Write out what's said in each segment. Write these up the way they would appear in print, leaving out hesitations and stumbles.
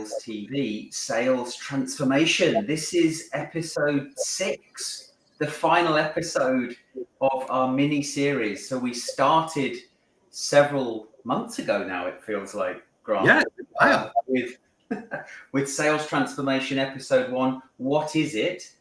Sales TV, Sales Transformation. This is episode 6, the final episode of our mini series. So we started several months ago now, it feels like, Grant. Yeah, with Sales Transformation episode 1, what is it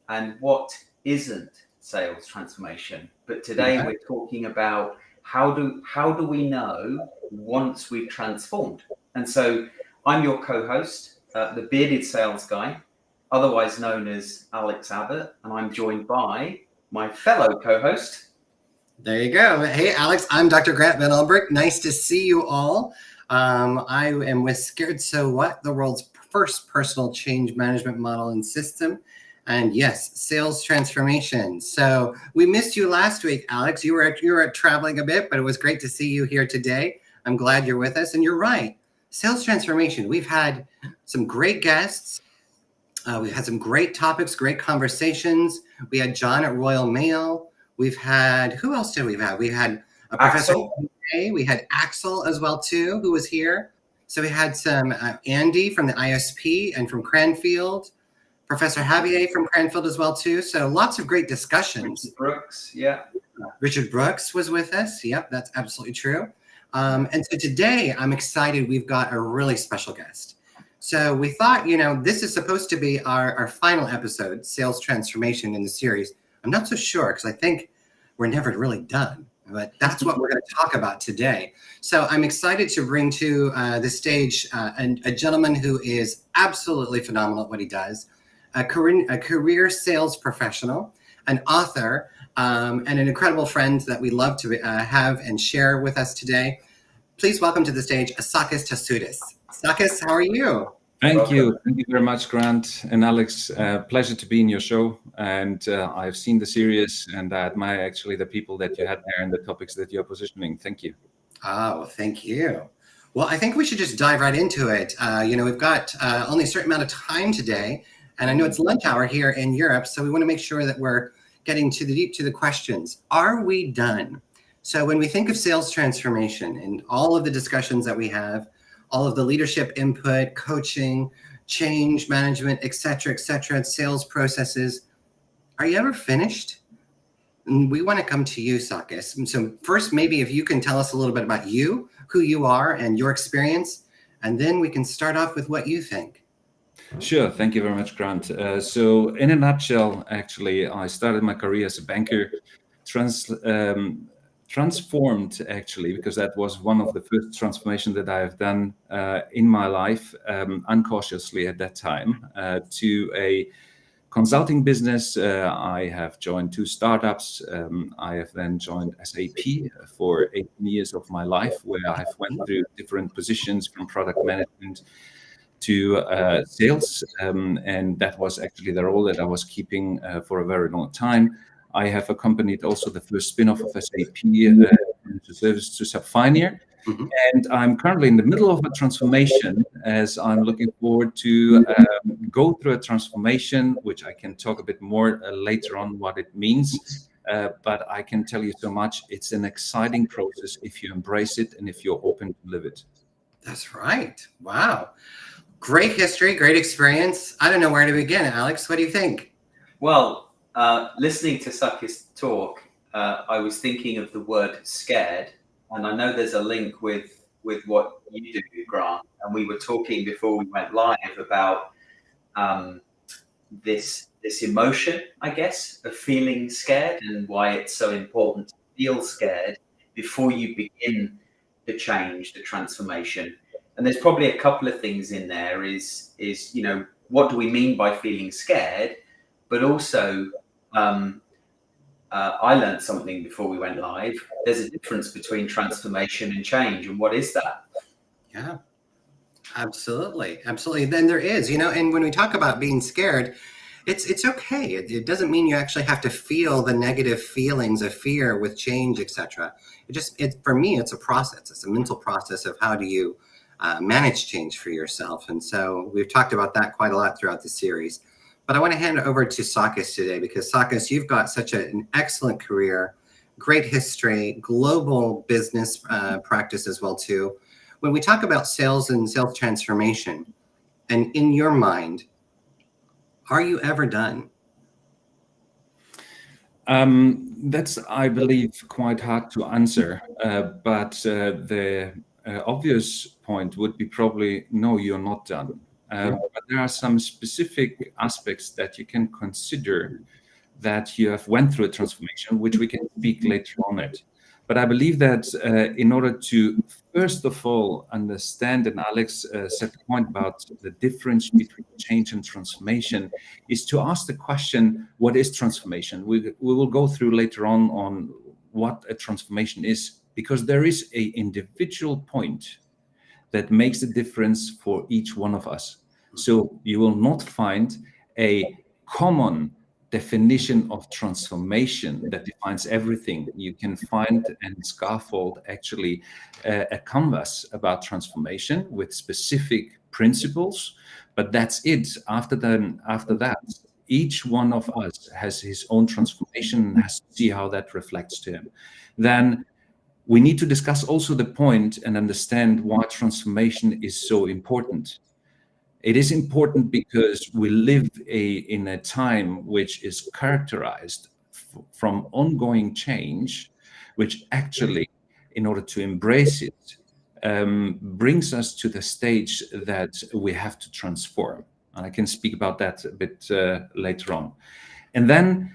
and what isn't sales transformation? But today we're talking about how do we know once we've transformed? And so I'm your co-host, the bearded sales guy, otherwise known as Alex Abbott, and I'm joined by my fellow co-host. There you go. Hey, Alex, I'm Dr. Grant Van Albrick. Nice to see you all. I am with Scared So What, the world's first personal change management model and system. And yes, sales transformation. So we missed you last week, Alex. You were traveling a bit, but it was great to see you here today. I'm glad you're with us. And you're right. Sales transformation. We've had some great guests. We've had some great topics, great conversations. We had John at Royal Mail. We've had, who else did we have? We had a Professor. We had Axel as well, too, who was here. So we had some Andy from the ISP and from Cranfield. Professor Javier from Cranfield as well, too. So lots of great discussions. Richard Brooks, yeah. Richard Brooks was with us. Yep, that's absolutely true. And so today I'm excited. We've got a really special guest. So we thought, this is supposed to be our final episode, Sales Transformation in the series. I'm not so sure because I think we're never really done. But that's what we're going to talk about today. So I'm excited to bring to the stage a gentleman who is absolutely phenomenal at what he does. A career sales professional, an author, and an incredible friend that we love to have and share with us today. Please welcome to the stage, Sakis Tassoudis. Sakis, how are you? Thank you. Thank you very much, Grant and Alex. Pleasure to be in your show. And I've seen the series and I admire actually the people that you had there and the topics that you're positioning. Thank you. Oh, thank you. Well, I think we should just dive right into it. We've got only a certain amount of time today. And I know it's lunch hour here in Europe, so we want to make sure that we're getting to the questions. Are we done? So when we think of sales transformation and all of the discussions that we have, all of the leadership input, coaching, change management, et cetera, sales processes, are you ever finished? And we want to come to you, Sakis. And so first, maybe if you can tell us a little bit about you, who you are and your experience, and then we can start off with what you think. Sure. Thank you very much, Grant. So in a nutshell, actually, I started my career as a banker, transformed actually, because that was one of the first transformations that I have done in my life, uncautiously at that time, to a consulting business. I have joined 2 startups. I have then joined SAP for 18 years of my life, where I have went through different positions from product management to sales, and that was actually the role that I was keeping for a very long time. I have accompanied also the first spin-off of SAP to service to Sapphire, and I'm currently in the middle of a transformation as I'm looking forward to go through a transformation, which I can talk a bit more later on what it means. But I can tell you so much, it's an exciting process if you embrace it and if you're open to live it. That's right. Wow. Great history, great experience. I don't know where to begin, Alex. What do you think? Well, listening to Sakis talk, I was thinking of the word scared, and I know there's a link with what you do, Grant. And we were talking before we went live about this emotion, I guess, of feeling scared and why it's so important to feel scared before you begin the change, the transformation. And there's probably a couple of things in there is what do we mean by feeling scared? But also, I learned something before we went live. There's a difference between transformation and change. And what is that? Yeah, absolutely. Then there is, and when we talk about being scared, it's okay. It doesn't mean you actually have to feel the negative feelings of fear with change, etc. For me, it's a process. It's a mental process of how do you manage change for yourself. And so we've talked about that quite a lot throughout the series. But I want to hand it over to Sakis today because Sakis, you've got such an excellent career, great history, global business practice as well too. When we talk about sales and sales transformation, And in your mind, are you ever done? That's, I believe, quite hard to answer. But the obvious point would be probably, no, you're not done. But there are some specific aspects that you can consider that you have went through a transformation, which we can speak later on it. But I believe that in order to, first of all, understand, and Alex said the point about the difference between change and transformation, is to ask the question, what is transformation? We will go through later on what a transformation is, because there is a individual point that makes the difference for each one of us. So you will not find a common definition of transformation that defines everything. You can find and scaffold actually a canvas about transformation with specific principles, but that's it. After that, each one of us has his own transformation and has to see how that reflects to him. Then we need to discuss also the point and understand why transformation is so important. It is important because we live in a time which is characterized from ongoing change, which actually, in order to embrace it, brings us to the stage that we have to transform. And I can speak about that a bit later on. And then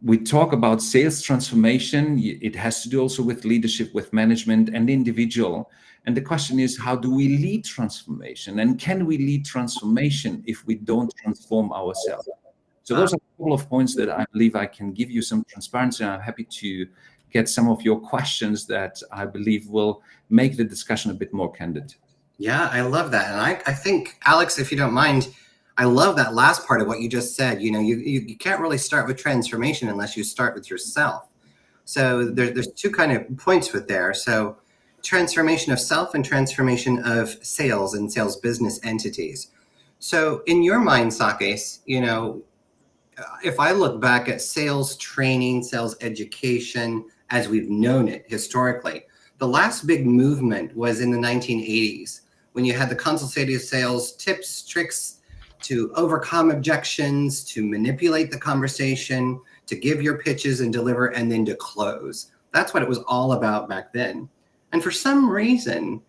we talk about sales transformation. It has to do also with leadership, with management and individual. And the question is, how do we lead transformation? And can we lead transformation if we don't transform ourselves? So those are a couple of points that I believe I can give you some transparency. I'm happy to get some of your questions that I believe will make the discussion a bit more candid. Yeah, I love that. And I think, Alex, if you don't mind, I love that last part of what you just said. You know, you can't really start with transformation unless you start with yourself. So there's two kind of points with there. So transformation of self and transformation of sales and sales business entities. So in your mind, Sakis, you know, if I look back at sales training, sales education, as we've known it historically, the last big movement was in the 1980s when you had the consultative sales tips, tricks to overcome objections, to manipulate the conversation, to give your pitches and deliver, and then to close. That's what it was all about back then. And for some reason,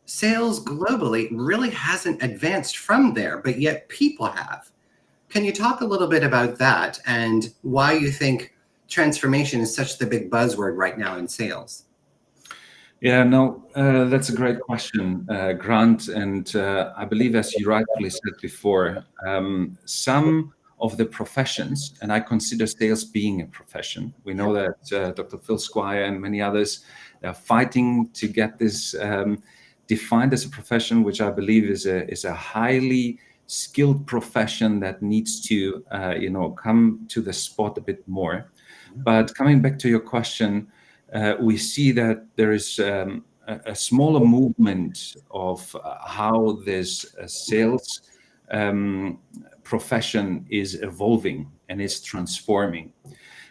sales globally really hasn't advanced from there, but yet people have. Can you talk a little bit about that and why you think transformation is such the big buzzword right now in sales? Yeah, no, that's a great question, Grant. And I believe, as you rightfully said before, some of the professions, and I consider sales being a profession. We know that Dr. Phil Squire and many others are fighting to get this defined as a profession, which I believe is a highly skilled profession that needs to, come to the spot a bit more. But coming back to your question, we see that there is a smaller movement of how this sales profession is evolving and is transforming.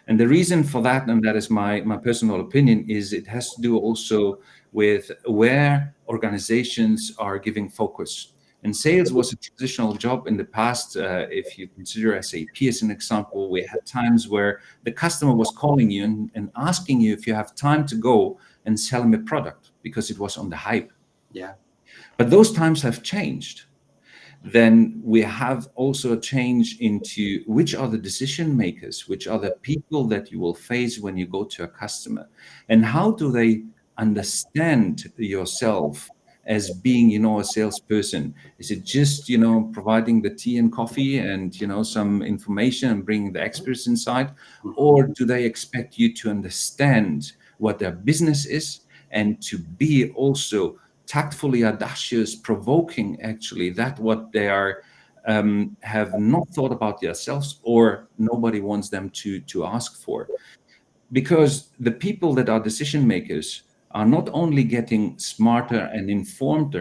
And the reason for that, and that is my personal opinion, is it has to do also with where organizations are giving focus. And sales was a traditional job in the past. If you consider SAP as an example, we had times where the customer was calling you and asking you if you have time to go and sell him a product because it was on the hype. Yeah. But those times have changed. Then we have also a change into which are the decision makers, which are the people that you will face when you go to a customer, and how do they understand yourself as being, a salesperson? Is it just, providing the tea and coffee and, some information and bringing the experts inside? Or do they expect you to understand what their business is and to be also tactfully audacious, provoking actually that what they are have not thought about themselves or nobody wants them to ask for? Because the people that are decision makers are not only getting smarter and informed,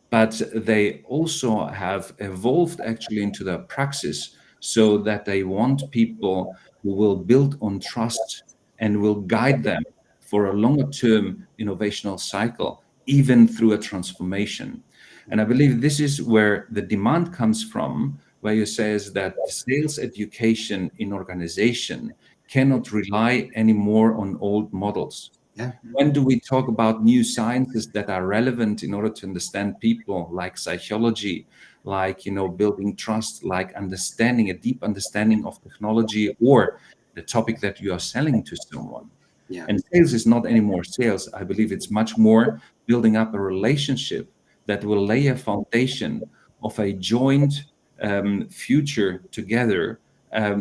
but they also have evolved actually into their praxis so that they want people who will build on trust and will guide them for a longer term innovational cycle, even through a transformation. And I believe this is where the demand comes from, where you says that sales education in organization cannot rely anymore on old models. Yeah. When do we talk about new sciences that are relevant in order to understand people, like psychology, like building trust, like understanding, a deep understanding of technology or the topic that you are selling to someone? Yeah. And sales is not anymore sales. I believe it's much more building up a relationship that will lay a foundation of a joint future together,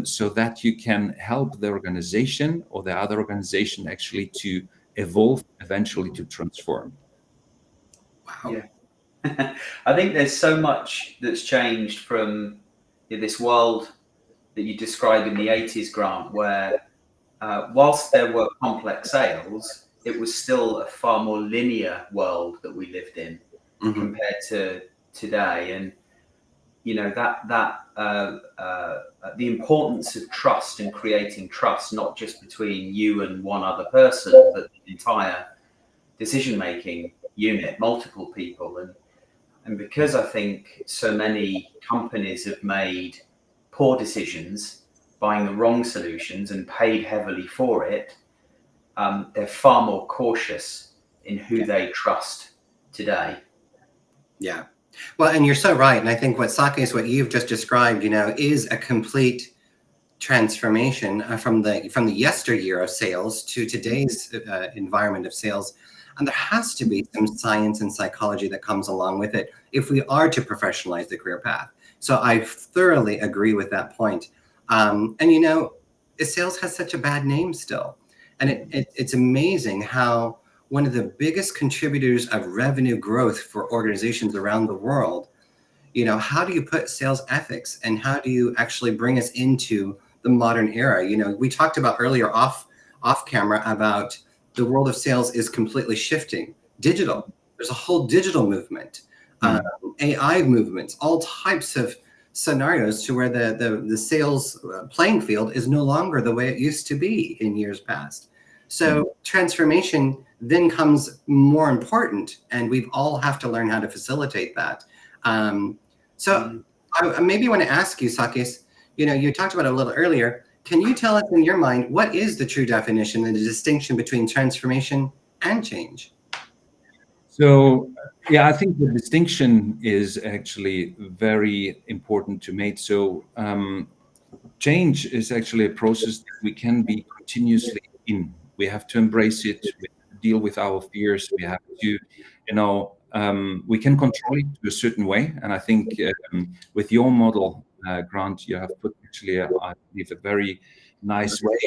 so that you can help the organization or the other organization actually to evolve, eventually to transform. Wow. Yeah. I think there's so much that's changed from this world that you describe in the 80s, Grant, where whilst there were complex sales, it was still a far more linear world that we lived in compared to today. And the importance of trust and creating trust, not just between you and one other person, but the entire decision-making unit, multiple people. And because I think so many companies have made poor decisions, buying the wrong solutions and paid heavily for it, they're far more cautious in who they trust today. Yeah. Well, and you're so right. And I think what you've just described, is a complete transformation from the yesteryear of sales to today's environment of sales. And there has to be some science and psychology that comes along with it if we are to professionalize the career path. So I thoroughly agree with that point. Sales has such a bad name still. And it's amazing how one of the biggest contributors of revenue growth for organizations around the world, how do you put sales ethics and how do you actually bring us into the modern era? We talked about earlier off camera about the world of sales is completely shifting. Digital. There's a whole digital movement, AI movements, all types of scenarios to where the sales playing field is no longer the way it used to be in years past. So transformation then comes more important, and we all have to learn how to facilitate that. I maybe want to ask you, Sakis, you talked about it a little earlier. Can you tell us in your mind, what is the true definition and the distinction between transformation and change? So, yeah, I think the distinction is actually very important to make. So, change is actually a process that we can be continuously in. We have to embrace it, we have to deal with our fears, we have to, we can control it to a certain way. And I think with your model, Grant, you have put actually, I believe, a very nice way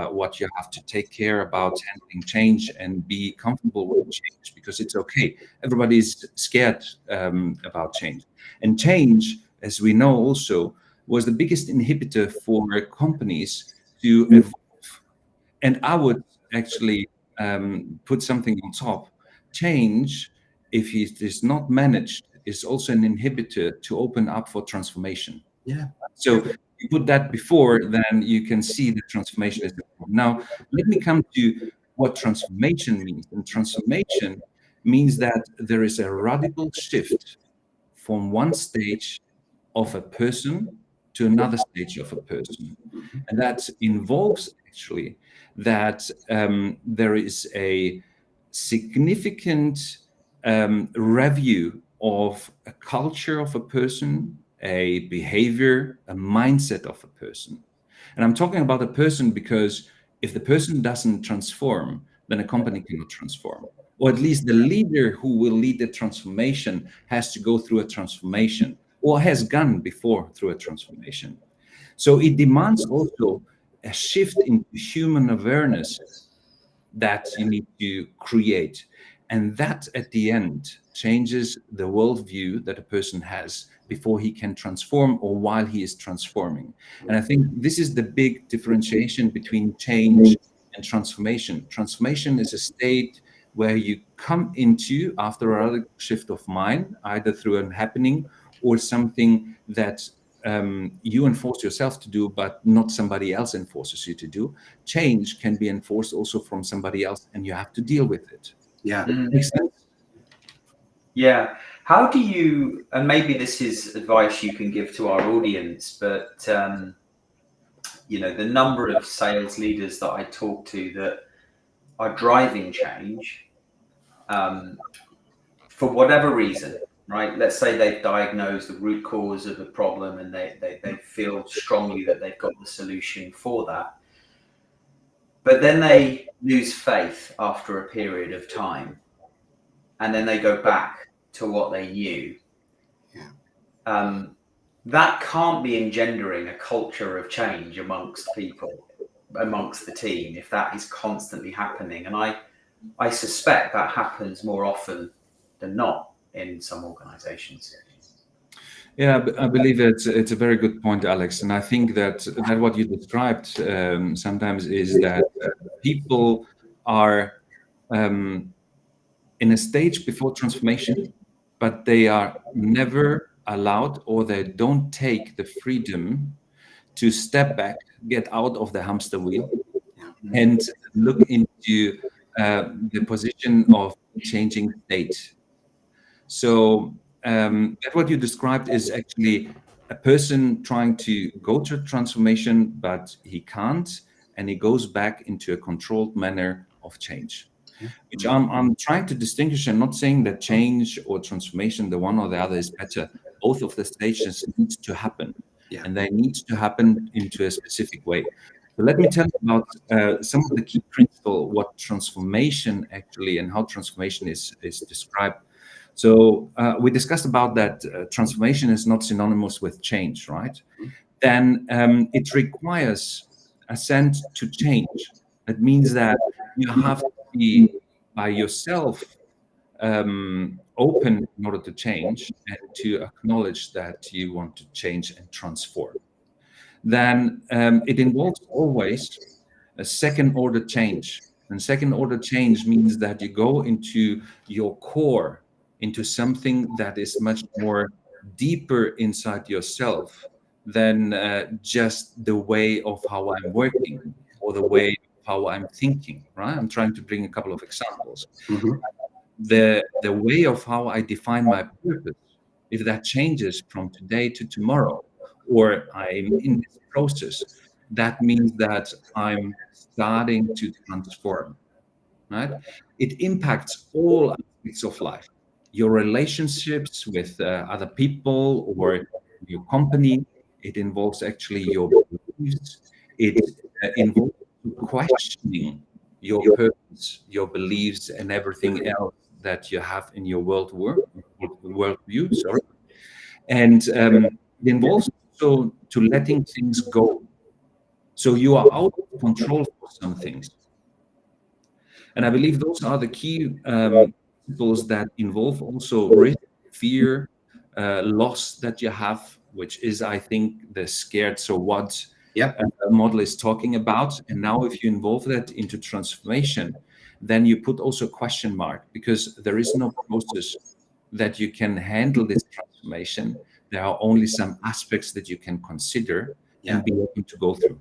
what you have to take care about handling change and be comfortable with change, because it's okay. Everybody's scared about change. And change, as we know also, was the biggest inhibitor for companies to evolve. And I would actually put something on top. Change, if it is not managed, is also an inhibitor to open up for transformation. Yeah. So you put that before, then you can see the transformation is important. Now, let me come to what transformation means. And transformation means that there is a radical shift from one stage of a person to another stage of a person. And that involves actually that there is a significant review of a culture of a person, a behavior, a mindset of a person. And I'm talking about a person because if the person doesn't transform, then a company cannot transform. Or at least the leader who will lead the transformation has to go through a transformation, or has gone before through a transformation. So it demands also a shift into human awareness that you need to create. And that at the end changes the worldview that a person has before he can transform or while he is transforming. And I think this is the big differentiation between change and transformation. Transformation is a state where you come into after a radical shift of mind, either through a happening or something that you enforce yourself to do, but not somebody else enforces you to do. Change can be enforced also from somebody else, and you have to deal with it. Yeah. Makes sense? Yeah. How do you, and maybe this is advice you can give to our audience, but the number of sales leaders that I talk to that are driving change for whatever reason, right? Let's say they've diagnosed the root cause of a problem and they feel strongly that they've got the solution for that. But then they lose faith after a period of time, and then they go back to what they knew. Yeah. That can't be engendering a culture of change amongst people, amongst the team, if that is constantly happening. And I suspect that happens more often than not in some organizations. Yeah, I believe it's a very good point, Alex. And I think that what you described sometimes is that people are in a stage before transformation, but they are never allowed, or they don't take the freedom to step back, get out of the hamster wheel, and look into the position of changing state. So that what you described is actually a person trying to go through transformation, but he can't, and he goes back into a controlled manner of change. Which I'm trying to distinguish, and not saying that change or transformation, the one or the other, is better. Both of the stages need to happen, and they need to happen into a specific way. So let me tell you about some of the key principles, what transformation actually, and how transformation is described. So we discussed about that transformation is not synonymous with change, right? Then it requires assent to change. That means that you have to be by yourself open in order to change and to acknowledge that you want to change and transform. Then it involves always a second order change. And second order change means that you go into your core, into something that is much more deeper inside yourself than just the way of how I'm working or the way of how I'm thinking, right? I'm trying to bring a couple of examples. The way of how I define my purpose, if that changes from today to tomorrow, or I'm in this process, that means that I'm starting to transform, right? It impacts all aspects of life, your relationships with other people or your company. It involves actually your beliefs. It involves questioning your purpose, your beliefs, and everything else that you have in your worldview. Sorry, and it involves also to letting things go. So you are out of control for some things. And I believe those are the key principles that involve also risk, fear, loss that you have, which is, I think, the scared so what model is talking about. And now if you involve that into transformation, then you put also a question mark, because there is no process that you can handle this transformation. There are only some aspects that you can consider and be able to go through.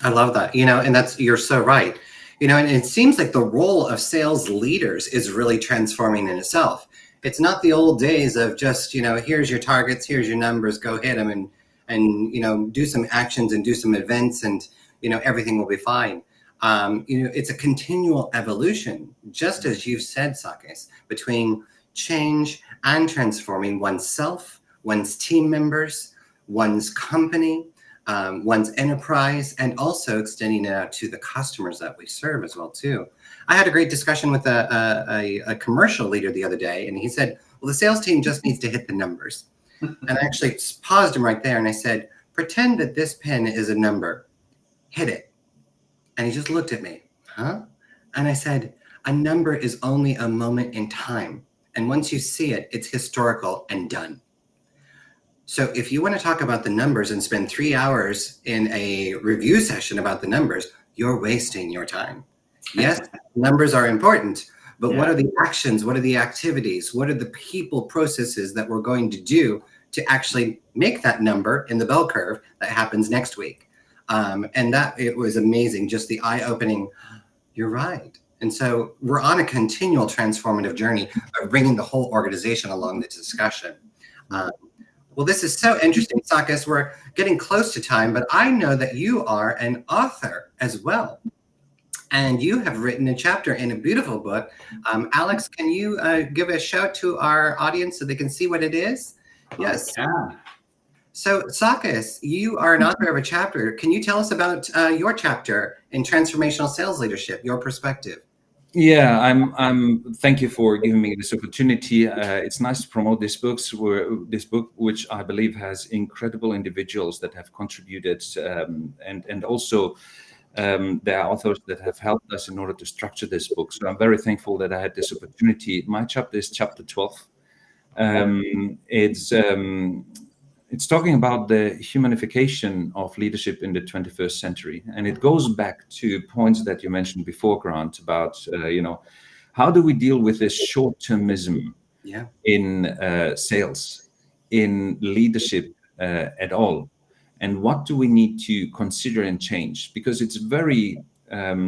I love that, and you're so right. And it seems like the role of sales leaders is really transforming in itself. It's not the old days of just, here's your targets, here's your numbers, go hit them and do some actions and do some events and, everything will be fine. It's a continual evolution, just as you've said, Sakis, between change and transforming oneself, one's team members, one's company, one's enterprise, and also extending it out to the customers that we serve as well too. I had a great discussion with a commercial leader the other day, and he said, well, the sales team just needs to hit the numbers. And I actually paused him right there and I said, pretend that this pen is a number, hit it. And he just looked at me, huh? And I said, a number is only a moment in time. And once you see it, it's historical and done. So if you want to talk about the numbers and spend 3 hours in a review session about the numbers, you're wasting your time. Yes, numbers are important, but what are the actions? What are the activities? What are the people processes that we're going to do to actually make that number in the bell curve that happens next week? And that, it was amazing, just the eye-opening, you're right. And so we're on a continual transformative journey of bringing the whole organization along the discussion. Well, this is so interesting, Sakis. We're getting close to time, but I know that you are an author as well. And you have written a chapter in a beautiful book. Alex, can you give a shout to our audience so they can see what it is? Yes. I can. So, Sakis, you are an author of a chapter. Can you tell us about your chapter in transformational sales leadership, your perspective? Yeah, I'm. Thank you for giving me this opportunity. It's nice to promote this book, which I believe has incredible individuals that have contributed, and also there are authors that have helped us in order to structure this book. So I'm very thankful that I had this opportunity. My chapter is chapter 12. It's talking about the humanification of leadership in the 21st century. And it goes back to points that you mentioned before, Grant, about, how do we deal with this short-termism in sales, in leadership at all? And what do we need to consider and change? Because it's very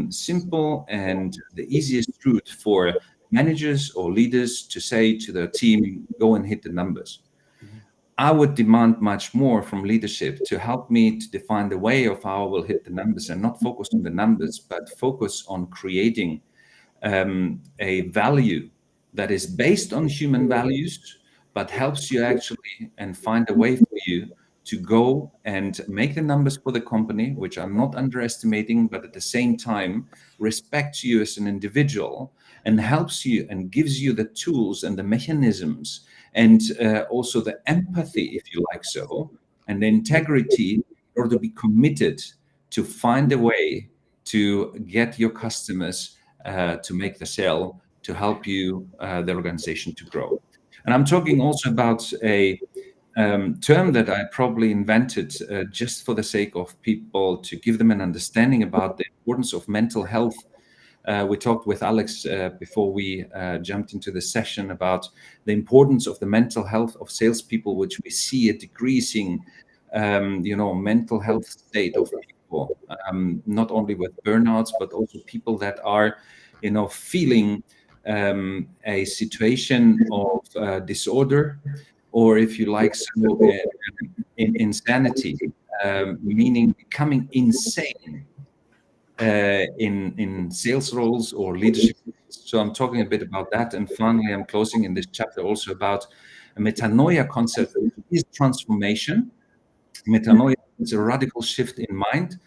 simple and the easiest route for managers or leaders to say to their team, go and hit the numbers. I would demand much more from leadership to help me to define the way of how I will hit the numbers, and not focus on the numbers, but focus on creating a value that is based on human values, but helps you actually and find a way for you to go and make the numbers for the company, which I'm not underestimating, but at the same time respects you as an individual and helps you and gives you the tools and the mechanisms and also the empathy, if you like so, and the integrity in order to be committed to find a way to get your customers to make the sale, to help you, the organization to grow. And I'm talking also about a term that I probably invented just for the sake of people, to give them an understanding about the importance of mental health. We talked with Alex before we jumped into the session about the importance of the mental health of salespeople, which we see a decreasing, mental health state of people, not only with burnouts, but also people that are, feeling a situation of disorder, or if you like, so in insanity, meaning becoming insane in sales roles or leadership. So I'm talking a bit about that. And finally, I'm closing in this chapter also about a metanoia concept, which is transformation. Metanoia is a radical shift in mind.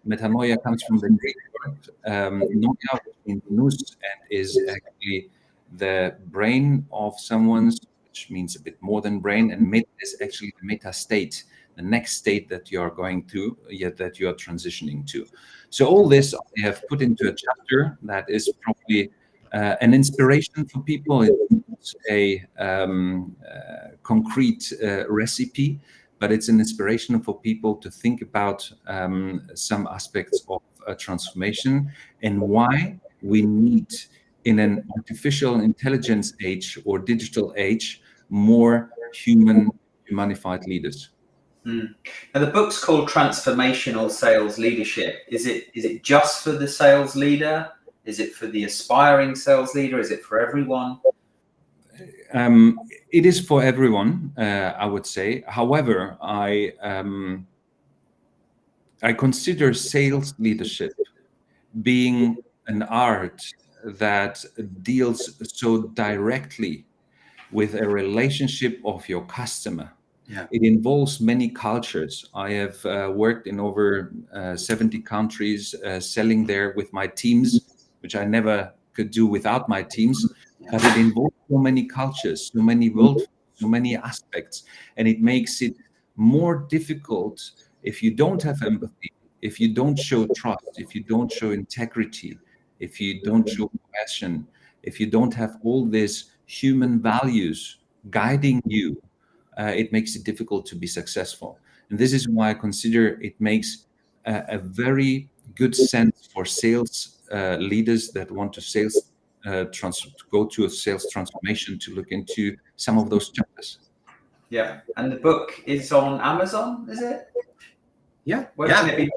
Metanoia comes from the Greek word noia, which means nous, and is actually the brain of someone's, which means a bit more than brain, and met is actually the meta state, the next state that you are going through, yet that you are transitioning to. So all this I have put into a chapter that is probably an inspiration for people. It's a concrete recipe, but it's an inspiration for people to think about some aspects of transformation and why we need, in an artificial intelligence age or digital age, more humanified leaders. Now the book's called Transformational Sales Leadership. Is it just for the sales leader? Is it for the aspiring sales leader? Is it for everyone? It is for everyone, I would say. However, I consider sales leadership being an art that deals so directly with a relationship of your customer. Yeah. It involves many cultures. I have worked in over 70 countries, selling there with my teams, which I never could do without my teams. But it involves so many cultures, so many worldviews, so many aspects, and it makes it more difficult if you don't have empathy, if you don't show trust, if you don't show integrity, if you don't show compassion, if you don't have all these human values guiding you. It makes it difficult to be successful. And this is why I consider it makes a very good sense for sales leaders that want to go to a sales transformation to look into some of those chapters. Yeah. And the book is on Amazon, is it? Yeah. Where can it be?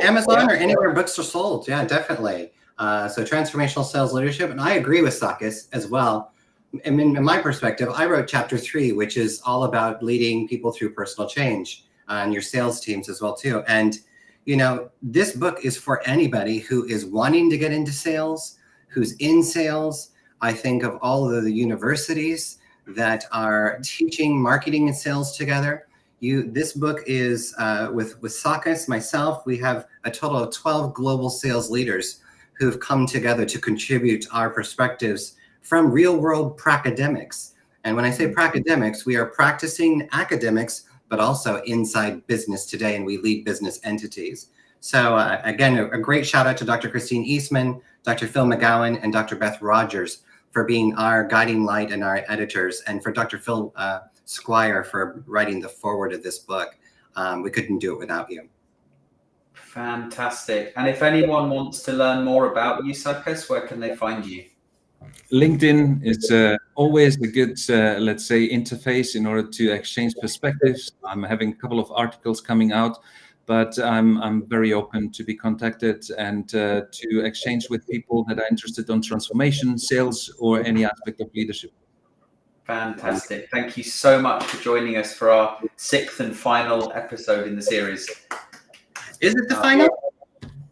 Amazon or anywhere books are sold. Yeah, definitely. So transformational sales leadership. And I agree with Sakis as well. In my perspective, I wrote chapter 3, which is all about leading people through personal change and your sales teams as well too. And, you know, this book is for anybody who is wanting to get into sales, who's in sales. I think of all of the universities that are teaching marketing and sales together. This book is with Sakis, myself, we have a total of 12 global sales leaders who've come together to contribute our perspectives from real world pracademics. And when I say pracademics, we are practicing academics, but also inside business today, and we lead business entities. So again, a great shout out to Dr. Christine Eastman, Dr. Phil McGowan, and Dr. Beth Rogers for being our guiding light and our editors, and for Dr. Phil Squire for writing the foreword of this book. We couldn't do it without you. Fantastic. And if anyone wants to learn more about you, Sakis, where can they find you? LinkedIn is always a good, let's say, interface in order to exchange perspectives. I'm having a couple of articles coming out, but I'm very open to be contacted and to exchange with people that are interested on transformation, sales, or any aspect of leadership. Fantastic. Thank you so much for joining us for our 6th and final episode in the series. Is it the final?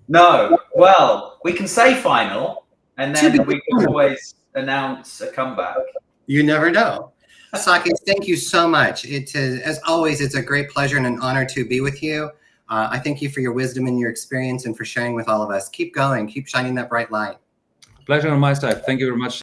No. Well, we can say final, and then we can always announce a comeback. You never know. Sakis, thank you so much. As always, it's a great pleasure and an honor to be with you. I thank you for your wisdom and your experience and for sharing with all of us. Keep going. Keep shining that bright light. Pleasure on my side. Thank you very much.